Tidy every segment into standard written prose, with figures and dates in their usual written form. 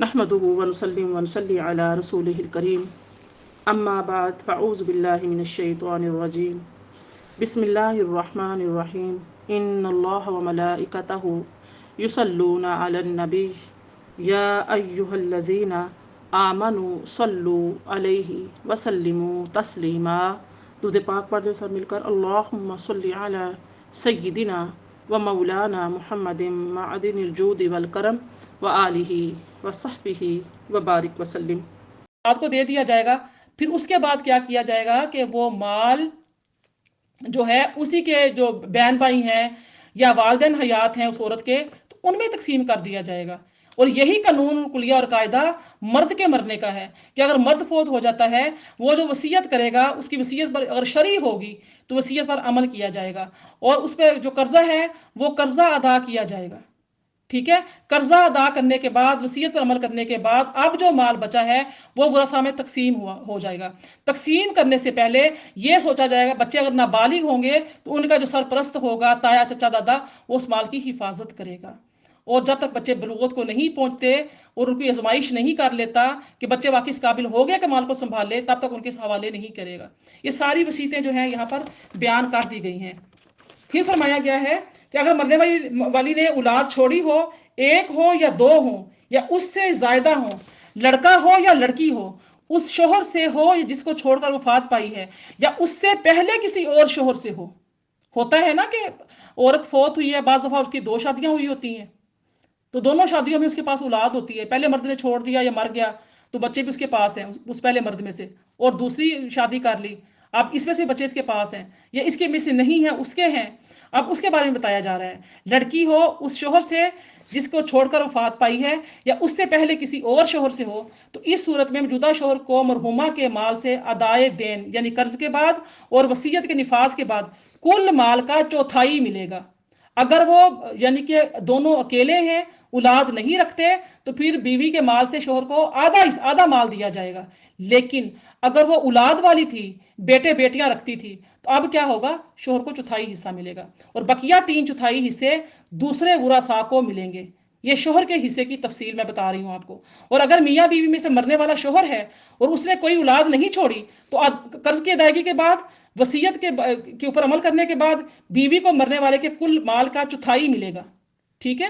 نحمده ونسلم ونصلي على رسوله الكريم اما بعد فاعوذ بالله من الشيطان الرجيم بسم الله الرحمن الرحيم ان الله وملائكته يصلون على النبي يا ايها الذين آمنوا صلوا عليه وسلموا تسلیما. درود پاک پڑھ دیں سب مل کر. اللہم صلی علی سیدنا و مولانا محمد معدن الجود والکرم و آلہ و صحبہ و بارک وسلم. بات کو دے دیا جائے گا. پھر اس کے بعد کیا کیا جائے گا کہ وہ مال جو ہے اسی کے جو بہن بھائی ہیں یا والدین حیات ہیں اس عورت کے تو ان میں تقسیم کر دیا جائے گا. اور یہی قانون کلیہ اور قاعدہ مرد کے مرنے کا ہے کہ اگر مرد فوت ہو جاتا ہے وہ جو وصیت کرے گا اس کی وصیت پر اگر شرعی ہوگی تو وصیت پر عمل کیا جائے گا اور اس پہ جو قرضہ ہے وہ قرضہ ادا کیا جائے گا. ٹھیک ہے. قرضہ ادا کرنے کے بعد وصیت پر عمل کرنے کے بعد اب جو مال بچا ہے وہ ورثہ میں تقسیم ہو جائے گا. تقسیم کرنے سے پہلے یہ سوچا جائے گا بچے اگر نابالغ ہوں گے تو ان کا جو سرپرست ہوگا تایا چچا دادا وہ اس مال کی حفاظت کرے گا. اور جب تک بچے بلوغت کو نہیں پہنچتے اور ان کی آزمائش نہیں کر لیتا کہ بچے واقعی اس قابل ہو گیا کہ مال کو سنبھال لے تب تک ان کے حوالے نہیں کرے گا. یہ ساری وصیتیں جو ہیں یہاں پر بیان کر دی گئی ہیں. پھر فرمایا گیا ہے کہ اگر مرنے والی نے اولاد چھوڑی ہو ایک ہو یا دو ہوں یا اس سے زائدہ ہوں لڑکا ہو یا لڑکی ہو اس شوہر سے ہو جس کو چھوڑ کر وفات پائی ہے یا اس سے پہلے کسی اور شوہر سے ہو. ہوتا ہے نا کہ عورت فوت ہوئی ہے بعض دفعہ اس کی 2 شادیاں ہوئی ہوتی ہیں تو دونوں شادیوں میں اس کے پاس اولاد ہوتی ہے. پہلے مرد نے چھوڑ دیا یا مر گیا تو بچے بھی اس کے پاس ہیں اس پہلے مرد میں سے اور دوسری شادی کر لی اب اس میں سے بچے اس کے پاس ہیں یا اس کے میں سے نہیں ہیں اس کے ہیں. اب اس کے بارے میں بتایا جا رہا ہے. لڑکی ہو اس شوہر سے جس کو چھوڑ کر وفات پائی ہے یا اس سے پہلے کسی اور شوہر سے ہو تو اس صورت میں موجودہ شوہر کو مرحومہ کے مال سے ادائے دین یعنی قرض کے بعد اور وصیت کے نفاذ کے بعد کل مال کا چوتھائی ملے گا. اگر وہ یعنی کہ دونوں اکیلے ہیں اولاد نہیں رکھتے تو پھر بیوی کے مال سے شوہر کو آدھا مال دیا جائے گا. لیکن اگر وہ اولاد والی تھی بیٹے بیٹیاں رکھتی تھی تو اب کیا ہوگا شوہر کو چوتھائی حصہ ملے گا اور بقیہ 3/4 حصے دوسرے ورثاء کو ملیں گے. یہ شوہر کے حصے کی تفصیل میں بتا رہی ہوں آپ کو. اور اگر میاں بیوی میں سے مرنے والا شوہر ہے اور اس نے کوئی اولاد نہیں چھوڑی تو قرض کی ادائیگی کے بعد وصیت کے اوپر عمل کرنے کے بعد بیوی کو مرنے والے کے کل مال کا چوتھائی ملے گا. ٹھیک ہے.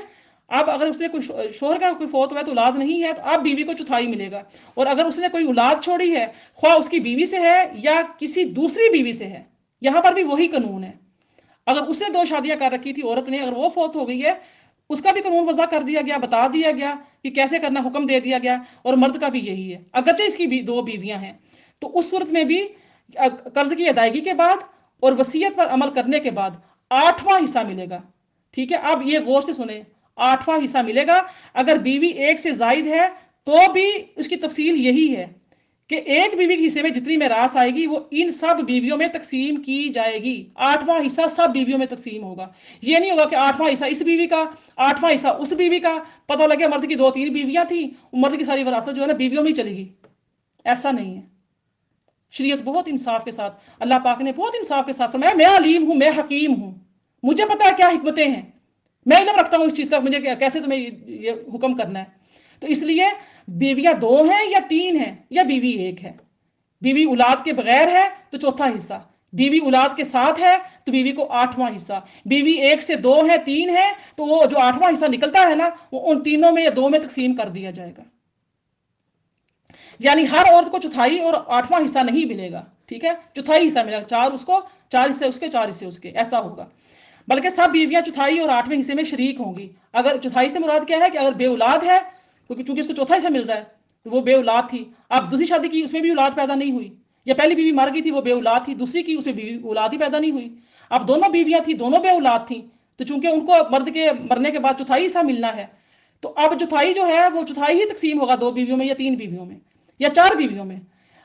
اب اگر اس نے کوئی شوہر کا کوئی فوت ہوا ہے تو اولاد نہیں ہے تو اب بیوی کو چوتھائی ملے گا. اور اگر اس نے کوئی اولاد چھوڑی ہے خواہ اس کی بیوی سے ہے یا کسی دوسری بیوی سے ہے یہاں پر بھی وہی قانون ہے. اگر اس نے 2 شادیاں کر رکھی تھی عورت نے اگر وہ فوت ہو گئی ہے اس کا بھی قانون وضع کر دیا گیا بتا دیا گیا کہ کیسے کرنا حکم دے دیا گیا. اور مرد کا بھی یہی ہے اگرچہ اس کی 2 بیویاں ہیں تو اس صورت میں بھی قرض کی ادائیگی کے بعد اور وصیت پر عمل کرنے کے بعد 8واں حصہ ملے گا. ٹھیک ہے. اب یہ غور سے سنیں 8واں حصہ ملے گا. اگر بیوی ایک سے زائد ہے تو بھی اس کی تفصیل یہی ہے کہ ایک بیوی کے حصے میں جتنی میراث آئے گی وہ ان سب بیویوں میں تقسیم کی جائے گی. 8واں حصہ سب بیویوں میں تقسیم ہوگا. یہ نہیں ہوگا کہ 8واں حصہ اس بیوی کا 8واں حصہ اس بیوی کا پتہ لگے مرد کی 2-3 بیویاں تھیں مرد کی ساری وراثت جو ہے نا بیویوں میں ہی چلی گئی. ایسا نہیں ہے. شریعت بہت انصاف کے ساتھ اللہ پاک نے بہت انصاف کے ساتھ فرمایا میں علیم ہوں میں حکیم ہوں مجھے پتا ہے کیا حکمتیں ہیں میں علم رکھتا ہوں اس چیز کا مجھے کیسے تمہیں یہ حکم کرنا ہے. تو اس لیے بیویاں 2 ہیں یا 3 ہیں یا بیوی 1 ہے. بیوی اولاد کے بغیر ہے تو 4تھا حصہ. بیوی اولاد کے ساتھ ہے تو بیوی کو 8واں حصہ. بیوی 1 سے 2 ہے 3 ہے تو وہ جو 8واں حصہ نکلتا ہے نا وہ ان تینوں میں یا 2 میں تقسیم کر دیا جائے گا. یعنی ہر عورت کو چوتھائی اور 8واں حصہ نہیں ملے گا. ٹھیک ہے. چوتھائی حصہ ملے گا 4 اس کو 4 حصے اس کے 4 حصے اس کے ایسا ہوگا. بلکہ سب بیویاں چوتھائی اور 8ویں حصے میں شریک ہوں گی. اگر چوتھائی سے مراد کیا ہے کہ اگر بے اولاد ہے کیونکہ چونکہ اس کو 4تھا حصہ مل رہا ہے تو وہ بے اولاد تھی اب دوسری شادی کی اس میں بھی اولاد پیدا نہیں ہوئی یا پہلی بیوی مر گئی تھی وہ بے اولاد تھی دوسری کی اس میں بیوی اولاد ہی پیدا نہیں ہوئی. اب دونوں بیویاں تھیں دونوں بے اولاد تھیں تو چونکہ ان کو مرد کے مرنے کے بعد چوتھائی حصہ ملنا ہے تو اب چوتھائی جو ہے وہ چوتھائی ہی تقسیم ہوگا 2 بیویوں میں یا 3 بیویوں میں یا 4 بیویوں میں.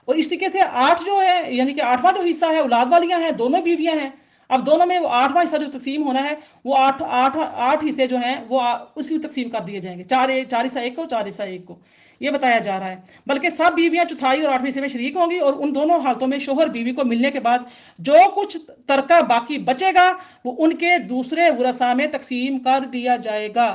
اور اس طریقے سے 8 جو ہے یعنی کہ 8واں جو حصہ ہے اولاد والیاں ہیں دونوں بیویاں ہیں. اب دونوں میں 8واں حصہ جو تقسیم ہونا ہے وہ 8 حصے جو ہیں وہ اس کی تقسیم کر دیے جائیں گے 4 حصہ 1 کو 4 حصہ 1 کو. یہ بتایا جا رہا ہے. بلکہ سب بیویاں چوتھائی اور 8ویں حصے میں شریک ہوں گی اور ان دونوں حالتوں میں شوہر بیوی کو ملنے کے بعد جو کچھ ترکہ باقی بچے گا وہ ان کے دوسرے ورثاء میں تقسیم کر دیا جائے گا.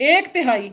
1/3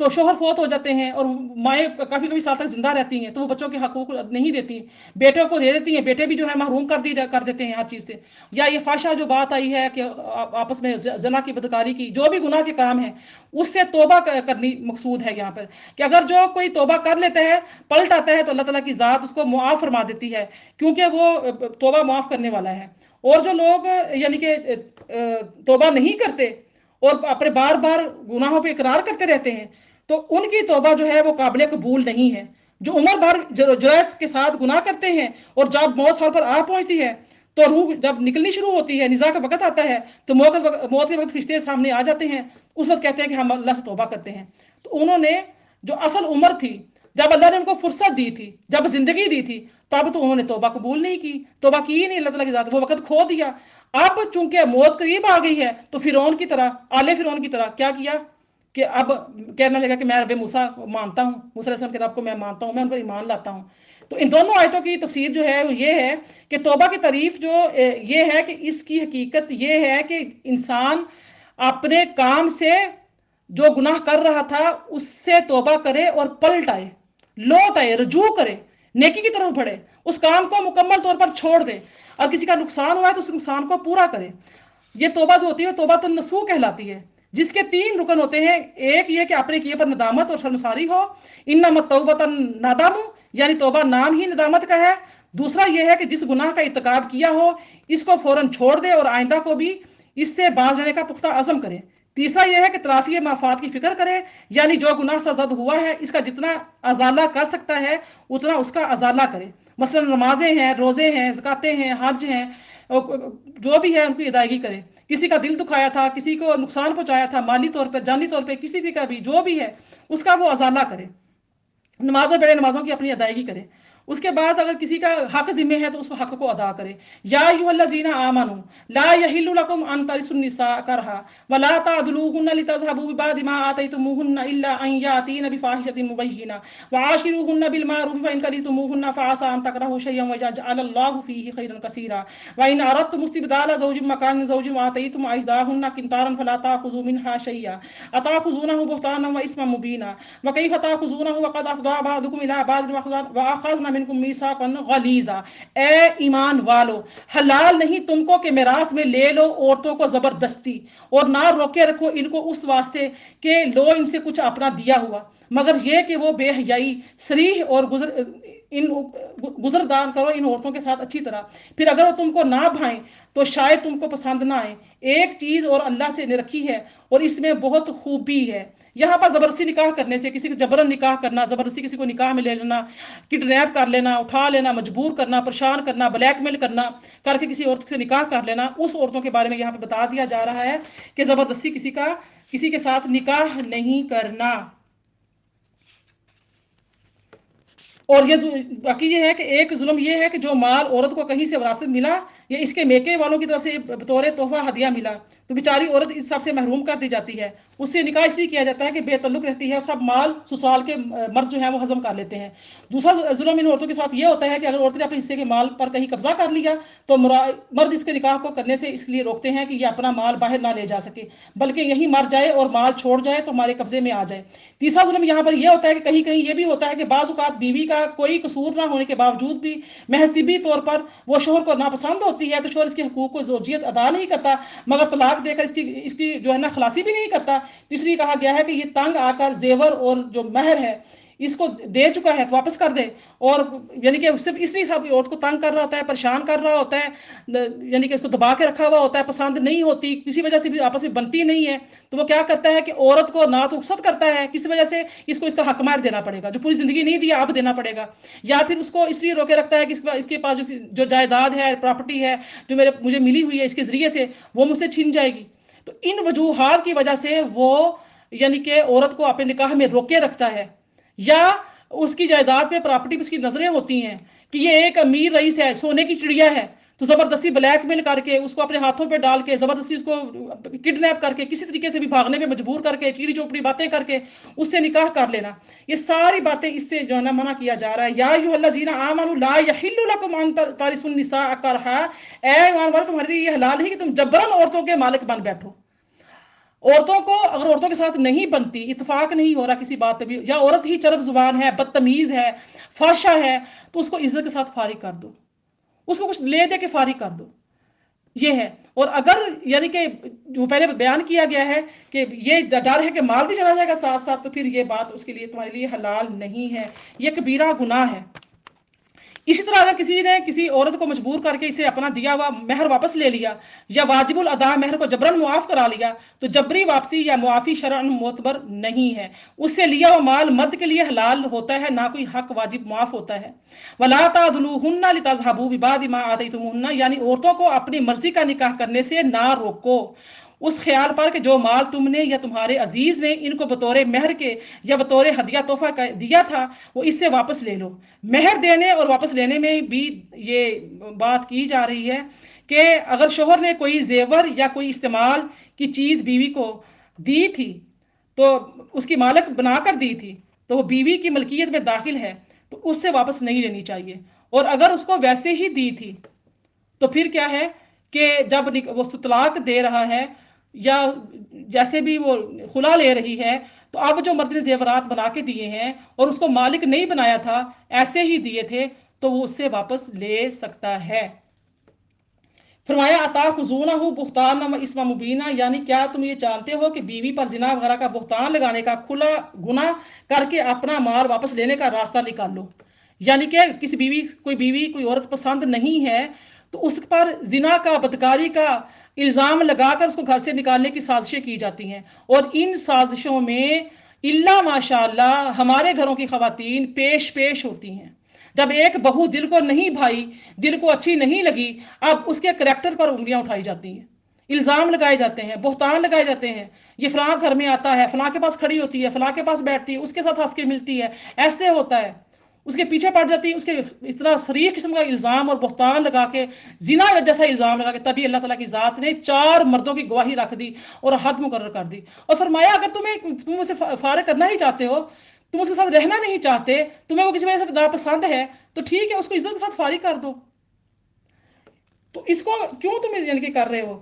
تو شوہر فوت ہو جاتے ہیں اور مائیں کافی کافی سال تک زندہ رہتی ہیں تو وہ بچوں کے حقوق نہیں دیتی، بیٹے کو دے دیتی ہیں، بیٹے بھی جو ہے محروم کر دیتے ہیں ہر چیز سے. یا یہ فحشہ جو بات آئی ہے کہ آپس میں زنا کی بدکاری کی، جو بھی گناہ کے کام ہیں اس سے توبہ کرنی مقصود ہے یہاں پر، کہ اگر جو کوئی توبہ کر لیتا ہے پلٹ آتا ہے تو اللہ تعالیٰ کی ذات اس کو معاف فرما دیتی ہے، کیونکہ وہ توبہ معاف کرنے والا ہے. اور جو لوگ یعنی کہ توبہ نہیں کرتے اور اپنے بار بار گناہوں پہ اقرار کرتے رہتے ہیں تو ان کی توبہ جو ہے وہ قابل قبول نہیں ہے. جو عمر بھر جرات کے ساتھ گناہ کرتے ہیں اور جب موت سر پر آ پہنچتی ہے تو روح جب نکلنی شروع ہوتی ہے، نزاع کا وقت آتا ہے تو موت کے وقت فرشتے سامنے آ جاتے ہیں، اس وقت کہتے ہیں کہ ہم اللہ سے توبہ کرتے ہیں. تو انہوں نے جو اصل عمر تھی، جب اللہ نے ان کو فرصت دی تھی، جب زندگی دی تھی، تب تو انہوں نے توبہ قبول نہیں کی، توبہ کی ہی نہیں اللہ تعالیٰ کی ذات، وہ وقت کھو دیا. اب چونکہ موت قریب آ گئی ہے تو فرعون کی طرح، آل فرعون کی طرح کیا کیا کہ اب کہنے لگا کہ میں رب موسیٰ مانتا ہوں، موسیٰ علیہ السلام کے رب کو میں مانتا ہوں، میں ان پر ایمان لاتا ہوں. تو ان دونوں آیتوں کی تفسیر جو ہے وہ یہ ہے کہ توبہ کی تعریف جو یہ ہے کہ اس کی حقیقت یہ ہے کہ انسان اپنے کام سے جو گناہ کر رہا تھا اس سے توبہ کرے اور پلٹ آئے، لوٹ آئے، رجوع کرے، نیکی کی طرف بڑھے، اس کام کو مکمل طور پر چھوڑ دے، اور کسی کا نقصان ہوا ہے تو اس نقصان کو پورا کرے. یہ توبہ جو ہوتی ہے توبہ النصوح کہلاتی ہے، جس کے 3 رکن ہوتے ہیں. ایک یہ کہ اپنے کیے پر ندامت اور شرمساری ہو، انما التوبۃ الندم، یعنی توبہ نام ہی ندامت کا ہے. دوسرا یہ ہے کہ جس گناہ کا ارتکاب کیا ہو اس کو فوراً چھوڑ دے اور آئندہ کو بھی اس سے باز جانے کا پختہ عزم کرے. تیسرا یہ ہے کہ تلافی مافات کی فکر کرے، یعنی جو گناہ سے زد ہوا ہے اس کا جتنا ازالہ کر سکتا ہے اتنا اس کا ازالہ کرے. مثلا نمازیں ہیں، روزے ہیں، زکاتیں ہیں، حج ہیں، جو بھی ہے ان کی ادائیگی کرے. کسی کا دل دکھایا تھا، کسی کو نقصان پہنچایا تھا مالی طور پہ، جانی طور پہ، کسی کا بھی جو بھی ہے اس کا وہ ازالہ کرے. نمازیں بڑے نمازوں کی اپنی ادائیگی کرے. اس کے بعد اگر کسی کا حق ذمہ ہے تو اس حق کو ادا کرے. یا ایھا الذین آمنوا لا یحل لکم ان ترثوا النساء کرہا ولا تعضلوهن لتذهبوا ببعض ما آتیتموهن الا ان یاتین بفاحشۃ مبینہ وعاشروهن بالمعروف فان کریہتموهن فعسى ان تکرهوا شیئا ویجعل اللہ فیہ خیرا کثیرا وان اردتم استبدال زوج مکان زوج وآتیتم احداهن قنطارا فلا تأخذوا منها شیئا اتأخذونه بهتانا واثما مبینا وکیف تأخذونه وقد افضى بعضکم الى بعض واخذنا منکم میثاقا غلیظا. اے ایمان والو، حلال نہیں تم کو کہ میراث میں لے لو عورتوں کو زبردستی، اور نہ روکے رکھو ان کو اس واسطے کہ لو ان سے کچھ اپنا دیا ہوا، مگر یہ کہ وہ بے حیائی صریح اور گزردان کرو ان عورتوں کے ساتھ اچھی طرح. پھر اگر وہ تم کو نہ بھائیں تو شاید تم کو پسند نہ آئے. ایک چیز اور اللہ سے نے رکھی ہے اور اس میں بہت خوبی ہے. یہاں پر زبردستی نکاح کرنے سے، کسی کو جبرن نکاح کرنا، زبردستی کسی کو نکاح میں لے لینا، کڈنیپ کر لینا، اٹھا لینا، مجبور کرنا، پریشان کرنا، بلیک میل کرنا کر کے کسی عورت سے نکاح کر لینا، اس عورتوں کے بارے میں یہاں پہ بتا دیا جا رہا ہے کہ زبردستی کسی کے ساتھ نکاح نہیں کرنا. اور یہ باقی یہ ہے کہ ایک ظلم یہ ہے کہ جو مال عورت کو کہیں سے وراثت ملا یا اس کے میکے والوں کی طرف سے بطور تحفہ ہدیہ ملا تو بیچاری عورت اس سب سے محروم کر دی جاتی ہے. اس سے نکاح اس لیے کیا جاتا ہے کہ بے تعلق رہتی ہے، سب مال سسرال کے مرد جو ہیں وہ ہضم کر لیتے ہیں. دوسرا ظلم ان عورتوں کے ساتھ یہ ہوتا ہے کہ اگر عورت نے اپنے حصے کے مال پر کہیں قبضہ کر لیا تو مرد اس کے نکاح کو کرنے سے اس لیے روکتے ہیں کہ یہ اپنا مال باہر نہ لے جا سکے، بلکہ یہیں مر جائے اور مال چھوڑ جائے تو ہمارے قبضے میں آ جائے. تیسرا ظلم یہاں پر یہ ہوتا ہے کہ کہیں کہیں یہ بھی ہوتا ہے کہ بعض اوقات بیوی کا کوئی قصور نہ ہونے کے باوجود بھی محض طبی طور پر وہ شوہر کو ناپسند ہوتی ہے تو شوہر اس کے حقوق کو زوجیت ادا نہیں کرتا، مگر طلاق دے کر اس کی جو ہے نا خلاصی بھی نہیں کرتا. تو اس لیے کہا گیا ہے کہ یہ تنگ آ کر زیور اور جو مہر ہے اس کو دے چکا ہے تو واپس کر دے. اور یعنی کہ صرف اس لیے سب عورت کو تنگ کر رہا ہوتا ہے، پریشان کر رہا ہوتا ہے، یعنی کہ اس کو دبا کے رکھا ہوا ہوتا ہے، پسند نہیں ہوتی، کسی وجہ سے بھی آپس میں بنتی نہیں ہے، تو وہ کیا کرتا ہے کہ عورت کو نہ تو رخصت کرتا ہے کسی وجہ سے اس کو اس کا حق مہر دینا پڑے گا، جو پوری زندگی نہیں دیا اب دینا پڑے گا، یا پھر اس کو اس لیے روکے رکھتا ہے کہ اس کے پاس جو جائیداد ہے، پراپرٹی ہے جو مجھے ملی ہوئی ہے اس کے ذریعے سے وہ مجھ سے چھین جائے گی. تو ان وجوہات کی وجہ سے وہ یعنی کہ عورت کو اپنے نکاح میں روکے رکھتا ہے، یا اس کی جائیداد پہ پراپرٹی پہ اس کی نظریں ہوتی ہیں کہ یہ ایک امیر رئیس ہے، سونے کی چڑیا ہے، تو زبردستی بلیک میل کر کے اس کو اپنے ہاتھوں پہ ڈال کے زبردستی اس کو کڈنیپ کر کے کسی طریقے سے بھی بھاگنے پہ مجبور کر کے چیڑی چوپڑی باتیں کر کے اس سے نکاح کر لینا. یہ ساری باتیں اس سے جو ہے نا منع کیا جا رہا ہے. یا ایھا الذین آمنوا لا یحل لکم ان ترثوا النساء کرہا، اے ایمان والو تمہارے لیے یہ حلال نہیں کہ تم جبرن عورتوں کے مالک بن بیٹھو. عورتوں کو اگر عورتوں کے ساتھ نہیں بنتی، اتفاق نہیں ہو رہا کسی بات پہ بھی، یا عورت ہی چرب زبان ہے، بدتمیز ہے، فحشہ ہے، تو اس کو عزت کے ساتھ فارغ کر دو، اس کو کچھ لے دے کے فارغ کر دو، یہ ہے۔ اور اگر یعنی کہ جو پہلے بیان کیا گیا ہے کہ یہ ڈر ہے کہ مال بھی چلا جائے گا ساتھ ساتھ، تو پھر یہ بات اس کے لیے تمہارے لیے حلال نہیں ہے، یہ کبیرہ گناہ ہے۔ اسی طرح اگر کسی نے کسی عورت کو مجبور کر کے اسے اپنا دیا ہوا مہر واپس لے لیا، یا واجب الادا مہر کو جبرن معاف کرا لیا، تو جبری واپسی یا معافی شرعن معتبر نہیں ہے، اس سے لیا ہوا مال مرد کے لیے حلال ہوتا ہے، نہ کوئی حق واجب معاف ہوتا ہے۔ وَلَا تَعْضُلُوهُنَّ لِتَذْهَبُوا بِبَعْضِ مَا آتَيْتُمُوهُنَّ، یعنی عورتوں کو اپنی مرضی کا نکاح کرنے سے نہ روکو، اس خیال پر کہ جو مال تم نے یا تمہارے عزیز نے ان کو بطور مہر کے یا بطور ہدیہ تحفہ دیا تھا وہ اس سے واپس لے لو۔ مہر دینے اور واپس لینے میں بھی یہ بات کی جا رہی ہے کہ اگر شوہر نے کوئی زیور یا کوئی استعمال کی چیز بیوی کو دی تھی، تو اس کی مالک بنا کر دی تھی، تو وہ بیوی کی ملکیت میں داخل ہے، تو اس سے واپس نہیں لینی چاہیے۔ اور اگر اس کو ویسے ہی دی تھی تو پھر کیا ہے کہ جب وہ طلاق دے رہا ہے یا جیسے بھی وہ خلا لے رہی ہے، تو اب جو مرد نے زیورات بنا کے دیے ہیں اور اس کو مالک نہیں بنایا تھا، ایسے ہی دیے تھے، تو وہ اس سے واپس لے سکتا ہے۔ فرمایا اتاخذونہ بہتانا و اسما مبینہ، یعنی کیا تم یہ جانتے ہو کہ بیوی پر زنا وغیرہ کا بہتان لگانے کا کھلا گناہ کر کے اپنا مال واپس لینے کا راستہ نکال لو۔ یعنی کہ کوئی بیوی کوئی عورت پسند نہیں ہے تو اس پر زنا کا، بدکاری کا الزام لگا کر اس کو گھر سے نکالنے کی سازشیں کی جاتی ہیں، اور ان سازشوں میں اللہ ماشاء اللہ ہمارے گھروں کی خواتین پیش ہوتی ہیں۔ جب ایک بہو دل کو نہیں بھائی، دل کو اچھی نہیں لگی، اب اس کے کریکٹر پر انگلیاں اٹھائی جاتی ہیں، الزام لگائے جاتے ہیں، بہتان لگائے جاتے ہیں، یہ فلاں گھر میں آتا ہے، فلاں کے پاس کھڑی ہوتی ہے، فلاں کے پاس بیٹھتی ہے، اس کے ساتھ ہنس کے ملتی ہے، ایسے ہوتا ہے، اس کے پیچھے پڑ جاتی ہے، اس کے اس طرح صریح قسم کا الزام اور بہتان لگا کے، زنا جیسا الزام لگا کے، تبھی اللہ تعالیٰ کی ذات نے 4 مردوں کی گواہی رکھ دی اور حد مقرر کر دی، اور فرمایا اگر تم اسے فارغ کرنا ہی چاہتے ہو، تم اس کے ساتھ رہنا نہیں چاہتے، تمہیں وہ کسی وجہ سے ناپسند ہے، تو ٹھیک ہے، اس کو عزت کے ساتھ فارغ کر دو۔ تو اس کو کیوں تم یعنی کہ کر رہے ہو؟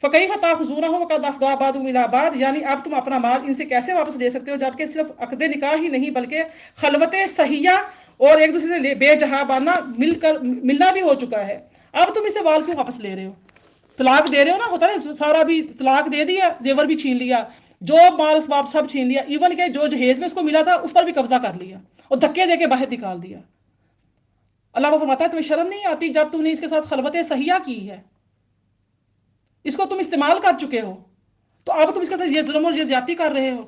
فَكَيْفَ تَأْخُذُونَهُ وَقَدْ أَفْضَىٰ بَعْضُكُمْ إِلَىٰ بَعْضٍ، یعنی اب تم اپنا مال ان سے کیسے واپس لے سکتے ہو جبکہ صرف عقد نکاح ہی نہیں بلکہ خلوت صحیحہ اور ایک دوسرے سے بے جہابانہ ملنا بھی ہو چکا ہے، اب تم اسے مال کیوں واپس لے رہے ہو؟ طلاق دے رہے ہو نا، ہوتا ہے سارا بھی طلاق دے دیا، زیور بھی چھین لیا، جو مال اسباب سب چھین لیا، ایون کہ جو جہیز میں اس کو ملا تھا اس پر بھی قبضہ کر لیا اور دھکے دے کے باہر نکال دیا۔ اللہ وہ فرماتا ہے تمہیں شرم نہیں آتی جب تم نے اس کے ساتھ خلوت صحیحہ کی ہے، اس کو تم استعمال کر چکے ہو، تو اب تم اس کے ساتھ یہ ظلم اور یہ زیادتی کر رہے ہو۔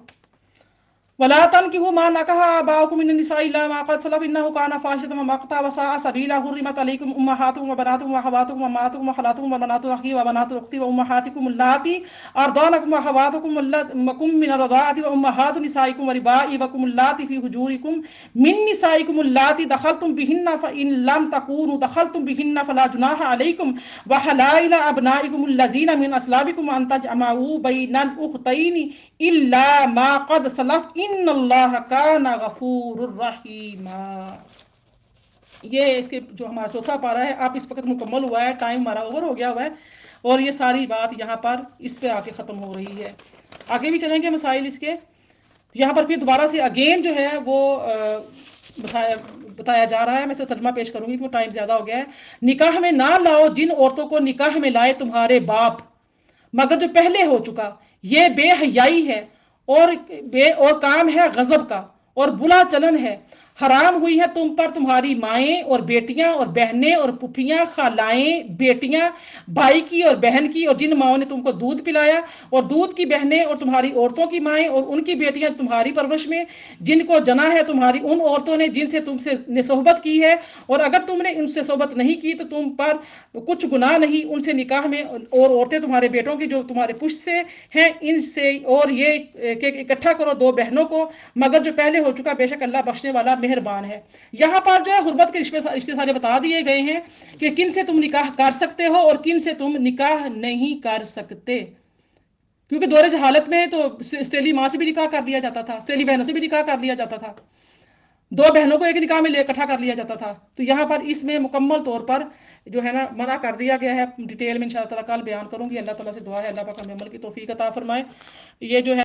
وَلَا تَنكِحُوا مَا نَكَحَ آبَاؤُكُم مِّنَ النِّسَاءِ إِلَّا مَا قَدْ سَلَفَ إِنَّهُ كَانَ فَاحِشَةً وَمَقْتًا وَسَاءَ سَبِيلًا حُرِّمَتْ عَلَيْكُمْ أُمَّهَاتُكُمْ وَبَنَاتُكُمْ وَأَخَوَاتُكُمْ وَأَمَّهَاتُكُمْ وَخَالَاتُكُمْ وَبَنَاتُ الْأَخِ وَبَنَاتُ الْأُخْتِ وَأُمَّهَاتُكُمُ اللَّاتِي أَرْضَعْنَكُمْ وَأَخَوَاتُكُم مِّنَ الرَّضَاعَةِ وَأُمَّهَاتُ نِسَائِكُمْ وَرِبَائِبُكُمُ اللَّاتِي فِي حُجُورِكُم مِّن نِّسَائِكُمُ اللَّاتِي دَخَلْتُم بِهِنَّ فَإِن لَّمْ تَكُونُوا دَخَلْتُم بِهِنَّ فَلَا جُنَاحَ عَلَيْكُمْ وَحَلَائِلُ أَبْنَائِكُمُ الَّذِينَ مِنْ أَصْلَابِكُمْ أَن تَجْمَعُوا بَيْنَ الْأُخْتَيْنِ إِلَّا مَا قَدْ سَلَفَ إِنَّ اللَّهَ كَانَ غَفُورًا رَحِيمًا۔ یہ اس کے جو ہمارا چوتھا پارہ ہے، اب اس وقت مکمل ہوا ہے، ٹائم ہمارا اوور ہو گیا ہوا ہے، اور یہ ساری بات یہاں پر اس پہ آ کے ختم ہو رہی ہے۔ آگے بھی چلیں گے مسائل اس کے، یہاں پر پھر دوبارہ سے اگین جو ہے وہ بتایا جا رہا ہے، میں سے ترجمہ پیش کروں گی تو ٹائم زیادہ ہو گیا ہے۔ نکاح میں نہ لاؤ جن عورتوں کو نکاح میں لائے تمہارے باپ مگر جو پہلے ہو چکا، یہ بے حیائی ہے اور کام ہے غضب کا اور بلا چلن ہے۔ حرام ہوئی ہے تم پر تمہاری مائیں اور بیٹیاں اور بہنیں اور پھپھیاں، خالائیں، بیٹیاں بھائی کی اور بہن کی، اور جن ماؤں نے تم کو دودھ پلایا، اور دودھ کی بہنیں اور تمہاری عورتوں کی مائیں اور ان کی بیٹیاں تمہاری پرورش میں، جن کو جنا ہے تمہاری ان عورتوں نے جن سے تم نے صحبت کی ہے، اور اگر تم نے ان سے صحبت نہیں کی تو تم پر کچھ گناہ نہیں ان سے نکاح میں، اور عورتیں تمہارے بیٹوں کی جو تمہارے پشت سے ہیں ان سے، اور یہ کہ اکٹھا کرو 2 بہنوں کو مگر جو پہلے ہو چکا، بے شک اللہ بخشنے والا مہربان ہے۔ یہاں پر جو ہے غربت کے رشتے سارے بتا دیے گئے ہیں کہ کن سے تم نکاح کر سکتے ہو اور کن سے تم نکاح نہیں کر سکتے، کیونکہ دور جہالت میں تو سٹیلی ماں سے بھی نکاح کر لیا جاتا تھا، سٹیلی بہنوں سے بھی نکاح کر لیا جاتا تھا، 2 بہنوں کو ایک نکاح میں لے اکٹھا کر لیا جاتا تھا. تو یہاں پر اس میں مکمل طور پر جو ہے نا منع کر دیا گیا ہے. ڈیٹیل میں انشاءاللہ تعالیٰ کل بیان کروں گی. اللہ تعالیٰ سے دعا ہے اللہ پاک ہمیں عمل کی توفیق عطا فرمائے. یہ جو ہے